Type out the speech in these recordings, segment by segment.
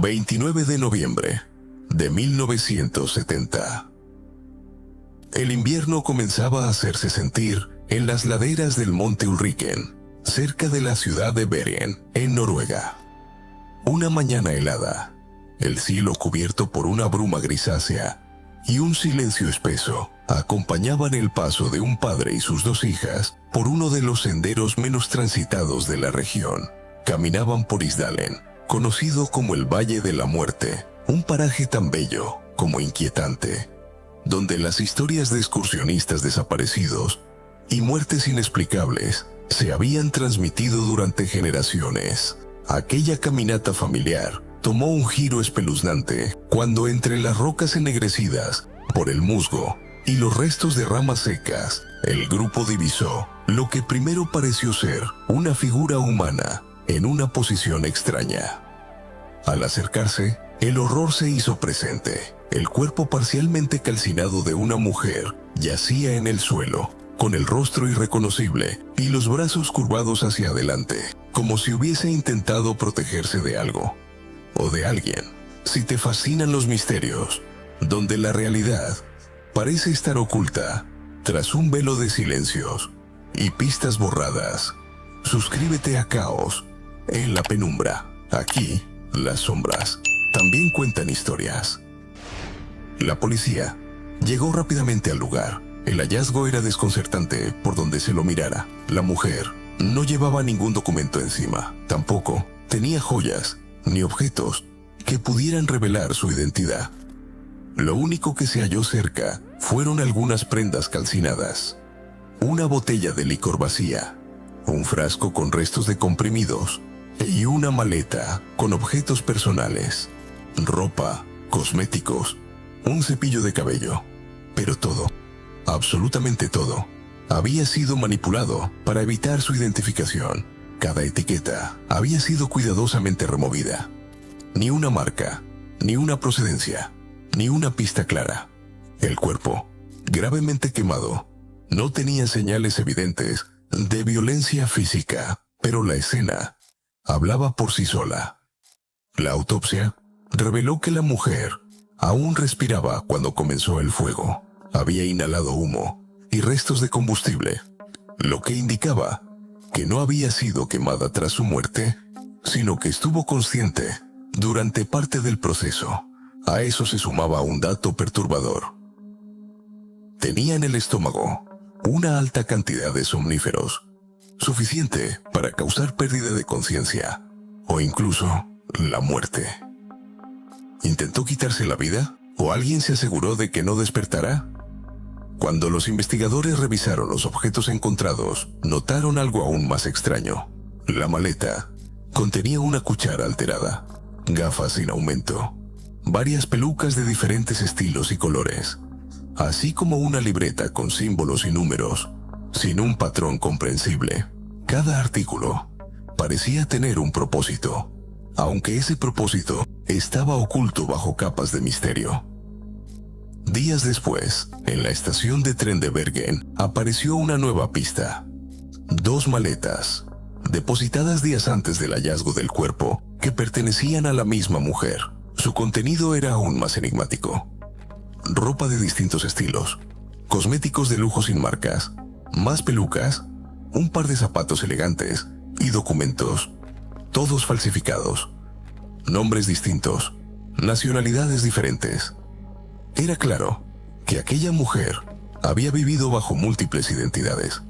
29 de noviembre de 1970. El invierno comenzaba a hacerse sentir en las laderas del monte Ulriken, cerca de la ciudad de Bergen, en Noruega. Una mañana helada, el cielo cubierto por una bruma grisácea y un silencio espeso acompañaban el paso de un padre y sus dos hijas por uno de los senderos menos transitados de la región. Caminaban por Isdalen, conocido como el Valle de la Muerte, un paraje tan bello como inquietante, donde las historias de excursionistas desaparecidos y muertes inexplicables se habían transmitido durante generaciones. Aquella caminata familiar tomó un giro espeluznante cuando entre las rocas ennegrecidas por el musgo y los restos de ramas secas, el grupo divisó lo que primero pareció ser una figura humana en una posición extraña. Al acercarse, el horror se hizo presente. El cuerpo parcialmente calcinado de una mujer yacía en el suelo, con el rostro irreconocible y los brazos curvados hacia adelante, como si hubiese intentado protegerse de algo o de alguien. Si te fascinan los misterios, donde la realidad parece estar oculta tras un velo de silencios y pistas borradas, suscríbete a Caos en la Penumbra. Aquí, las sombras también cuentan historias. La policía llegó rápidamente al lugar. El hallazgo era desconcertante por donde se lo mirara. La mujer no llevaba ningún documento encima. Tampoco tenía joyas ni objetos que pudieran revelar su identidad. Lo único que se halló cerca fueron algunas prendas calcinadas, una botella de licor vacía, un frasco con restos de comprimidos y una maleta con objetos personales, ropa, cosméticos, un cepillo de cabello. Pero todo, absolutamente todo, había sido manipulado para evitar su identificación. Cada etiqueta había sido cuidadosamente removida. Ni una marca, ni una procedencia, ni una pista clara. El cuerpo, gravemente quemado, no tenía señales evidentes de violencia física, pero la escena hablaba por sí sola. La autopsia reveló que la mujer aún respiraba cuando comenzó el fuego. Había inhalado humo y restos de combustible, lo que indicaba que no había sido quemada tras su muerte, sino que estuvo consciente durante parte del proceso. A eso se sumaba un dato perturbador. Tenía en el estómago una alta cantidad de somníferos, suficiente para causar pérdida de conciencia o incluso la muerte. ¿Intentó quitarse la vida? ¿O alguien se aseguró de que no despertará? Cuando los investigadores revisaron los objetos encontrados, notaron algo aún más extraño. La maleta contenía una cuchara alterada, gafas sin aumento, varias pelucas de diferentes estilos y colores, así como una libreta con símbolos y números, sin un patrón comprensible. Cada artículo parecía tener un propósito, aunque ese propósito estaba oculto bajo capas de misterio. Días después, en la estación de tren de Bergen, apareció una nueva pista. 2 maletas, depositadas días antes del hallazgo del cuerpo, que pertenecían a la misma mujer. Su contenido era aún más enigmático. Ropa de distintos estilos, cosméticos de lujo sin marcas, más pelucas, un par de zapatos elegantes y documentos, todos falsificados. Nombres distintos, nacionalidades diferentes. Era claro que aquella mujer había vivido bajo múltiples identidades.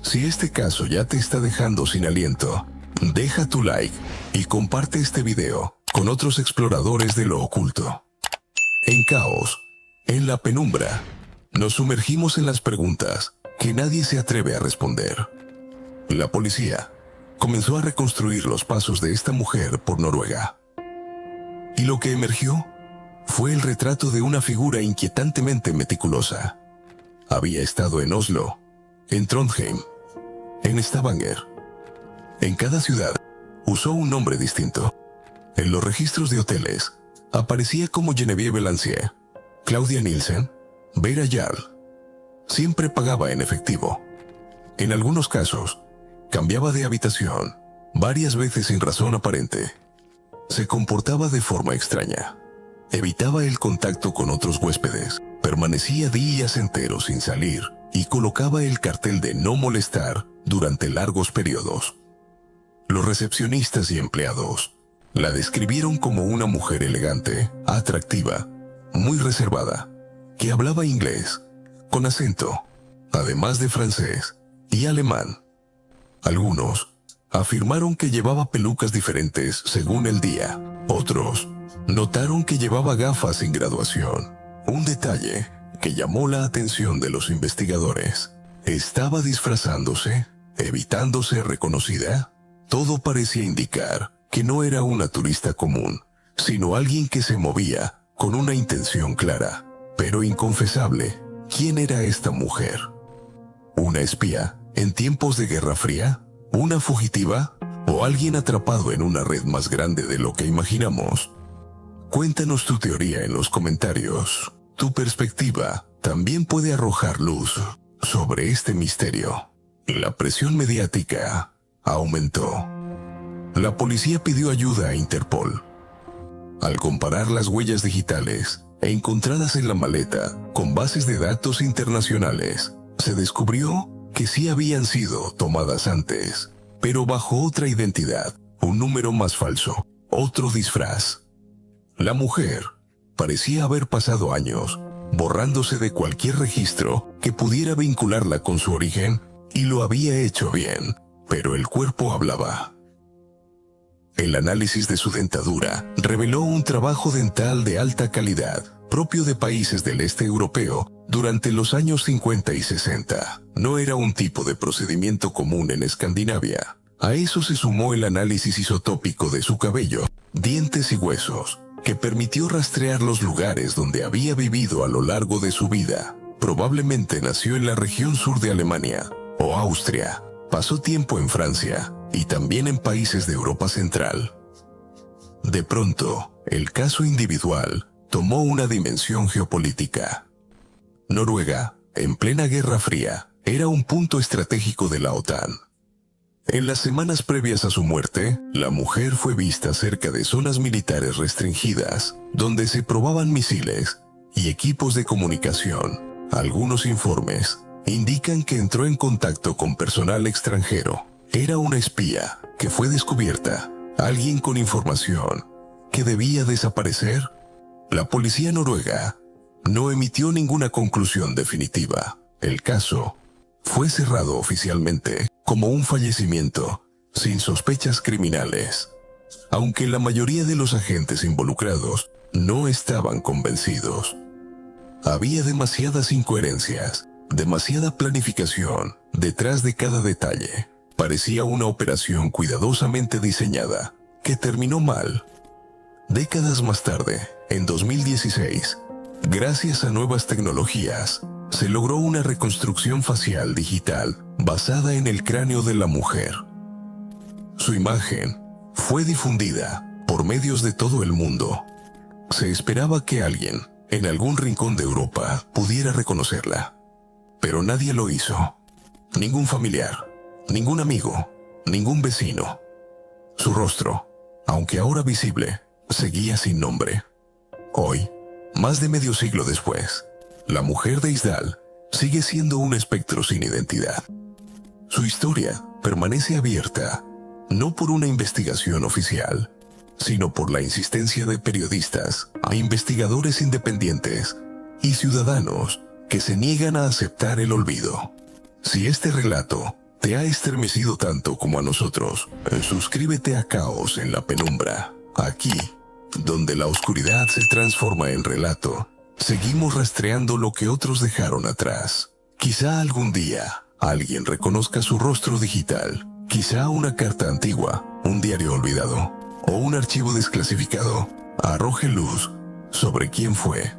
Si este caso ya te está dejando sin aliento, deja tu like y comparte este video con otros exploradores de lo oculto. En Caos, en la Penumbra, nos sumergimos en las preguntas que nadie se atreve a responder. La policía comenzó a reconstruir los pasos de esta mujer por Noruega. Y lo que emergió fue el retrato de una figura inquietantemente meticulosa. Había estado en Oslo, en Trondheim, en Stavanger. En cada ciudad usó un nombre distinto. En los registros de hoteles aparecía como Genevieve Lancier, Claudia Nielsen, Vera Jarl. Siempre pagaba en efectivo. En algunos casos, cambiaba de habitación varias veces sin razón aparente. se comportaba de forma extraña. Evitaba el contacto con otros huéspedes, permanecía días enteros sin salir y colocaba el cartel de no molestar durante largos periodos. Los recepcionistas y empleados la describieron como una mujer elegante, atractiva, muy reservada, que hablaba inglés, con acento, además de francés y alemán. Algunos afirmaron que llevaba pelucas diferentes según el día. Otros notaron que llevaba gafas sin graduación. Un detalle que llamó la atención de los investigadores. ¿Estaba disfrazándose, evitando ser reconocida? Todo parecía indicar que no era una turista común, sino alguien que se movía con una intención clara, pero inconfesable. ¿Quién era esta mujer? ¿Una espía en tiempos de Guerra Fría? ¿Una fugitiva? ¿O alguien atrapado en una red más grande de lo que imaginamos? Cuéntanos tu teoría en los comentarios. Tu perspectiva también puede arrojar luz sobre este misterio. La presión mediática aumentó. La policía pidió ayuda a Interpol. Al comparar las huellas digitales encontradas en la maleta con bases de datos internacionales, se descubrió que sí habían sido tomadas antes, pero bajo otra identidad, un número más falso, otro disfraz. La mujer parecía haber pasado años borrándose de cualquier registro que pudiera vincularla con su origen, y lo había hecho bien, pero el cuerpo hablaba. El análisis de su dentadura reveló un trabajo dental de alta calidad, propio de países del este europeo durante los años 50 y 60. No era un tipo de procedimiento común en Escandinavia. A eso se sumó el análisis isotópico de su cabello, dientes y huesos, que permitió rastrear los lugares donde había vivido a lo largo de su vida. Probablemente nació en la región sur de Alemania o Austria. Pasó tiempo en Francia y también en países de Europa Central. De pronto, el caso individual tomó una dimensión geopolítica. Noruega, en plena Guerra Fría, era un punto estratégico de la OTAN. En las semanas previas a su muerte, la mujer fue vista cerca de zonas militares restringidas, donde se probaban misiles y equipos de comunicación. Algunos informes indican que entró en contacto con personal extranjero. Era una espía que fue descubierta, alguien con información que debía desaparecer. La policía noruega no emitió ninguna conclusión definitiva. El caso fue cerrado oficialmente como un fallecimiento sin sospechas criminales, aunque la mayoría de los agentes involucrados no estaban convencidos. Había demasiadas incoherencias, demasiada planificación detrás de cada detalle. Parecía una operación cuidadosamente diseñada que terminó mal. Décadas más tarde, en 2016, gracias a nuevas tecnologías, se logró una reconstrucción facial digital basada en el cráneo de la mujer. Su imagen fue difundida por medios de todo el mundo. Se esperaba que alguien en algún rincón de Europa pudiera reconocerla, pero nadie lo hizo. Ningún familiar, ningún amigo, ningún vecino. Su rostro, aunque ahora visible, seguía sin nombre. Hoy, más de medio siglo después, la mujer de Isdal sigue siendo un espectro sin identidad. Su historia permanece abierta, no por una investigación oficial, sino por la insistencia de periodistas, investigadores independientes y ciudadanos que se niegan a aceptar el olvido. Si este relato te ha estremecido tanto como a nosotros, suscríbete a Caos en la Penumbra. Aquí, donde la oscuridad se transforma en relato, seguimos rastreando lo que otros dejaron atrás. Quizá algún día alguien reconozca su rostro digital. Quizá una carta antigua, un diario olvidado o un archivo desclasificado arroje luz sobre quién fue.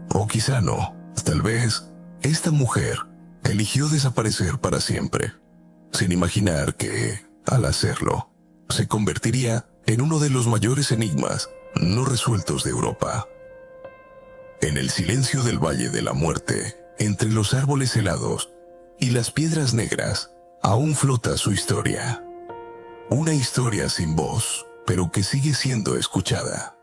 O quizá no. Tal vez esta mujer eligió desaparecer para siempre, sin imaginar que, al hacerlo, se convertiría en uno de los mayores enigmas no resueltos de Europa. En el silencio del Valle de la Muerte, entre los árboles helados y las piedras negras, aún flota su historia. Una historia sin voz, pero que sigue siendo escuchada.